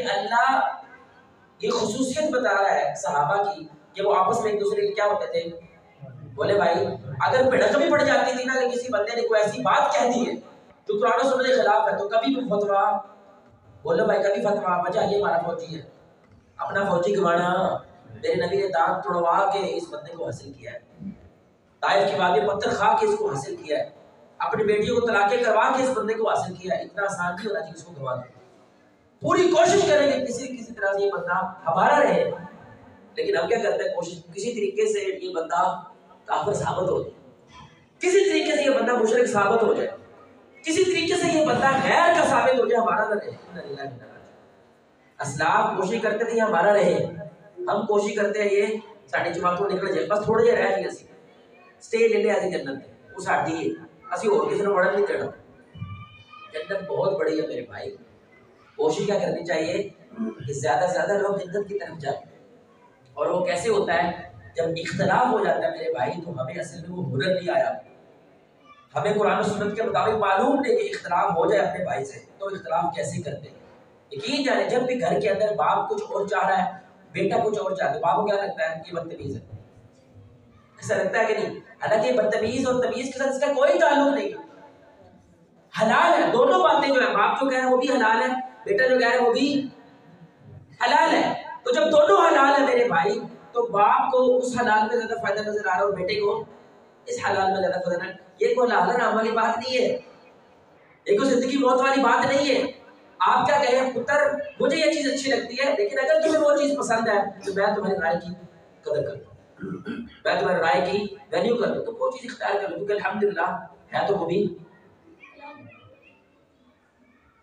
کہ اللہ یہ خصوصیت بتا رہا ہے صحابہ کی کہ وہ آپس میں ایک دوسرے کے کیا ہوتے تھے؟ بولے بھائی اگر بھڑک بھی پڑ جاتی تھی نا کہ کسی بندے نے کوئی ایسی بات کہہ دی ہے جو قرآن و سنت کے خلاف ہے تو کبھی بھی فتوا، بولو بھائی کبھی فتوا وجہ یہ ہمارا فوجی ہے، اپنا فوجی گوانا، میرے نبی نے دانت توڑوا کے اس بندے کو حاصل کیا ہے، طائف کی وادی پتھر کھا کے اس کو حاصل کیا ہے، اپنی بیٹیوں کو طلاقیں کروا کے اس بندے کو حاصل کیا ہے، اتنا آسان نہیں ہونا چاہیے اس کو گوا دیں۔ پوری کوشش کریں گے کسی طرح سے یہ بندہ ہمارا رہے، لیکن ہم کیا کرتے ہیں کوشش کسی طریقے سے یہ بندہ کافر ثابت ہو جائے، کسی طریقے سے یہ بندہ مشرک ثابت ہو جائے، کسی طریقے سے یہ بندہ غیر کا ثابت ہو جائے، ہمارا نہ رہے۔ اسلاف کوشش کرتے تھے ہمارا رہے، ہم کوشش کرتے ہیں یہ ساڑھے جماعتوں نکل جائے، بس تھوڑے جہے رہ جائے، سٹے لے لے آتی جنت وہ ساڑھی ہے، اسی اور کسی نے بڑا نہیں دینا۔ جنت بہت بڑی ہے میرے بھائی، کوشش کیا کرنی چاہیے کہ زیادہ سے زیادہ لوگ جنت کی طرف جائیں۔ اور وہ کیسے ہوتا ہے؟ جب اختلاف ہو جاتا ہے میرے بھائی تو ہمیں اصل میں وہ ہنر نہیں آیا، ہمیں قرآن و سنت کے مطابق معلوم نہیں کہ اختلاف ہو جائے اپنے بھائی سے تو اختلاف کیسے کرتے ہیں۔ یقین جانے جب بھی گھر کے اندر باپ کچھ اور چاہ رہا ہے بیٹا کچھ اور چاہتا ہے، باپ کو کیا لگتا ہے کہ بدتمیز ہے، ایسا لگتا ہے کہ نہیں؟ حالانکہ بدتمیز اور تمیز کے ساتھ اس کا کوئی تعلق نہیں، حلال ہے دونوں باتیں، جو ہے باپ جو کہہ رہا ہے وہ بھی حلال ہے، بیٹا جو کہہ رہا ہے وہ بھی حلال ہے۔ تو جب دونوں حلال ہے میرے بھائی تو باپ کو اس حلال میں زیادہ فائدہ نظر آ رہا ہے اور بیٹے کو اس حلال میں زیادہ فائدہ نظر، یہ کوئی حلال حرام والی بات نہیں ہے، یہ کوئی زندگی موت والی بات نہیں ہے۔ آپ کیا کہیں پتر مجھے یہ چیز اچھی لگتی ہے لیکن اگر تمہیں وہ چیز پسند ہے تو میں تمہاری رائے کی قدر کرتا ہوں، میں تمہاری رائے کی ویلیو کرتا ہوں، تو وہ چیز اختیار کر لو کیونکہ الحمدللہ ہے تو وہ بھی۔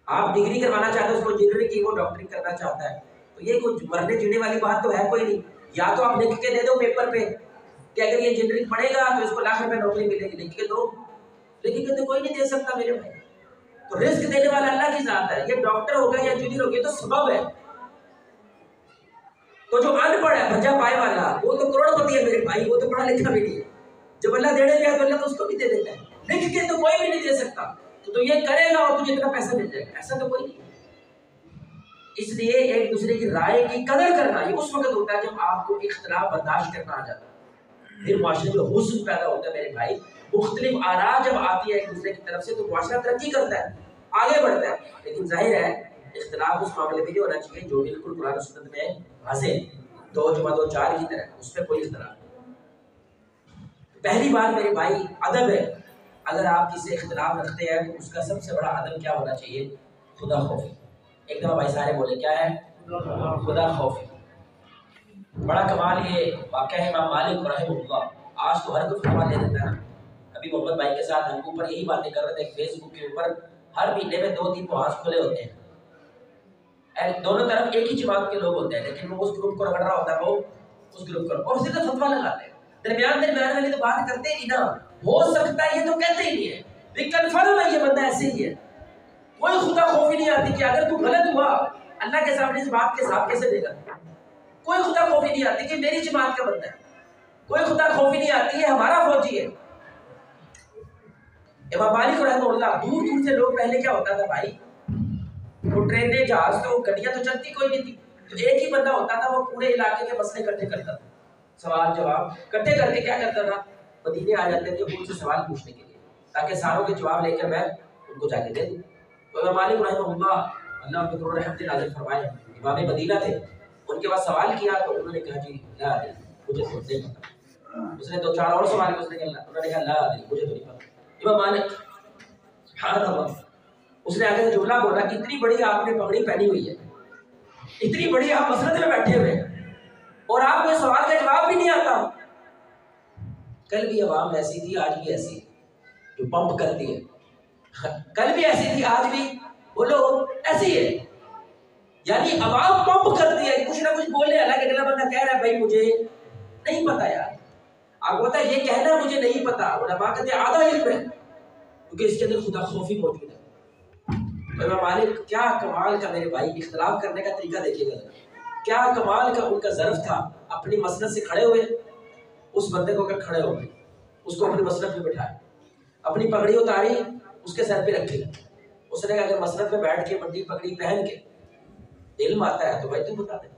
آپ ڈگری کروانا چاہتے ہیں اس کو انجینئرنگ کی، وہ ڈاکٹری کرنا چاہتا ہے، تو یہ کوئی مرنے جینے والی بات تو ہے کوئی نہیں۔ یا تو آپ لکھ کے دے دو پیپر پہ کہ اگر یہ انجینئرنگ پڑھے گا تو اس کو لاکھ روپے نوکری ملے گی، لکھ کے دو، لیکن کہ تو کوئی نہیں دے سکتا میرے بھائی۔ تو رزق دینے والا اللہ کی ذات ہے، یہ ڈاکٹر ہو گیا یا انجینئر ہو گیا تو سبب ہے۔ تو جو ان پڑھ ہے بھجا پائے والا وہ تو کروڑ پتی ہے میرے بھائی، وہ تو پڑھا لکھا بھی نہیں ہے، جب اللہ دینے دیا تو اللہ تو اس کو بھی دے دیتا ہے، لکھ کے تو کوئی بھی نہیں دے سکتا، تو یہ کرے گا اور تجھے اتنا پیسہ مل جائے گا، ایسا تو کوئی نہیں۔ اس لیے ایک دوسرے کی رائے کی قدر کرنا یہ اس وقت ہوتا ہے جب آپ کو اختلاف برداشت کرنا آ جاتا ہے، پھر معاشرے میں حسن پیدا ہوتا ہے میرے بھائی۔ مختلف آراء جب آتی ہے ایک دوسرے کی طرف سے تو معاشرہ ترقی کرتا ہے، آگے بڑھتا ہے، لیکن ظاہر ہے اختلاف اس معاملے میں یہ ہونا چاہیے جو بالکل قرآن و سنت میں واضح، دو جمع دو چار کی طرح، اس میں کوئی اختلاف نہیں۔ پہلی بات میرے بھائی ادب ہے، اگر آپ کسی سے اختلاف رکھتے ہیں تو اس کا سب سے بڑا ادب کیا ہونا چاہیے؟ خدا خوف۔ ایک دفعہ بھائی سارے بولے کیا ہے؟ خدا خوف۔ بڑا کمال یہ واقعہ ہے امام مالک رحمہ اللہ، آج تو ہر کوئی فتویٰ لے دیتا ہے نا، ابھی محمد بھائی کے ساتھ ہم اوپر یہی باتیں کر رہے تھے، فیس بک کے اوپر ہر مہینے میں 2-3 محاذ کھلے ہوتے ہیں، دونوں طرف ایک ہی جماعت کے لوگ ہوتے ہیں لیکن وہ اس گروپ کو رگڑ رہا ہوتا ہے، وہ اس گروپ کو، اور صرف فتویٰ لگاتے ہیں، درمیان والی تو بات کرتے ہی نہیں نا، ہو سکتا ہے یہ تو کہتے ہی نہیں ہے، لیکن کنفرم ہے یہ بندہ ایسے ہی ہے، کوئی خدا خوفی نہیں آتی کہ اگر تو غلط ہوا اللہ کے سامنے اس بات کے حساب کیسے دے گا، کوئی خدا خوفی نہیں آتی کہ میری جماعت کا بندہ ہے، کوئی خدا خوفی نہیں آتی ہے ہمارا فوجی ہے۔ امام مالک رحمہ اللہ، دور دور سے لوگ، پہلے کیا ہوتا تھا بھائی، وہ ٹرینیں جہاز تو گڈیاں تو چلتی کوئی نہیں تھی، تو ایک ہی بندہ ہوتا تھا وہ پورے علاقے کے مسئلے اکٹھے کرتا تھا، سوال جواب اکٹھے کر کے کیا کرتا تھا، مدینے آ جاتے تھے ان سے سوال پوچھنے کے لیے تاکہ ساروں کے جواب لے کر میں ان کو جا کے دے دوں۔ تو امام مالک رحمہ اللہ، اللہ ان کو رحمت نازل فرمائے، امام مدینہ تھے، ان کے بعد سوال کیا تو انہوں نے کہا جی لا ادری مجھے تو نہیں پتا، اس نے 2-4 اور سوال کیا، انہوں نے کہا لا ادری مجھے تو نہیں پتا۔ امام مالک سبحان اللہ، اس نے آگے سے جملہ بولا کہ اتنی بڑی آپ نے پگڑی پہنی ہوئی ہے، اتنی بڑی آپ مسجد میں بیٹھے ہوئے اور آپ کو اس سوال کا جواب بھی نہیں آتا۔ کل بھی عوام ایسی تھی آج بھی ایسی جو پمپ کرتی ہے، کل بھی ایسی تھی آج بھی وہ لوگ ایسی ہے، یعنی عوام پمپ کرتی ہے کچھ نہ کچھ بولے، حالانکہ اگلا بندہ کہہ رہا ہے بھائی مجھے نہیں پتا یار، آپ کو پتا ہے یہ کہنا مجھے نہیں پتا، علماء کہتے ہیں آدھا علم ہے کیونکہ اس کے اندر خدا خوفی موجود ہے۔ امام مالک کیا کمال کا میرے بھائی اختلاف کرنے کا طریقہ دیکھیے گا، کیا کمال کا ان کا ظرف تھا، اپنی مسند سے کھڑے ہوئے، اس بندے کو کھڑے ہو گئے، اس کو اپنی مسند پہ بٹھائے، اپنی پگڑی اتاری اس کے سر پہ رکھی، اس نے کہا اگر مسند پہ بیٹھ کے بڑی پگڑی پہن کے علم آتا ہے تو بھائی تو بتا دے.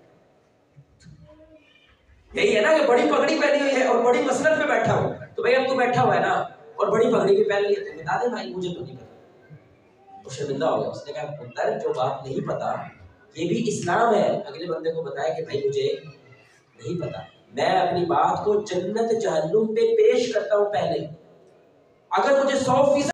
یہی ہے نا کہ بڑی پگڑی پہنی ہوئی ہے اور بڑی مسلط پہ بیٹھا ہوں تو بھائی اب تو بیٹھا ہوا ہے نا اور بڑی پگڑی بھی پہن لی ہے تو بتا دے بھائی مجھے تو نہیں پتا. وہ شرمندہ ہو گیا. اس نے کہا پتر جو بات نہیں پتا یہ بھی اسلام ہے. اگلے بندے کو بتایا کہ بھائی مجھے نہیں پتا. میں اپنی بات کو جنت جہنم پہ پیش کرتا ہوں پہلے. اگر مجھے 100%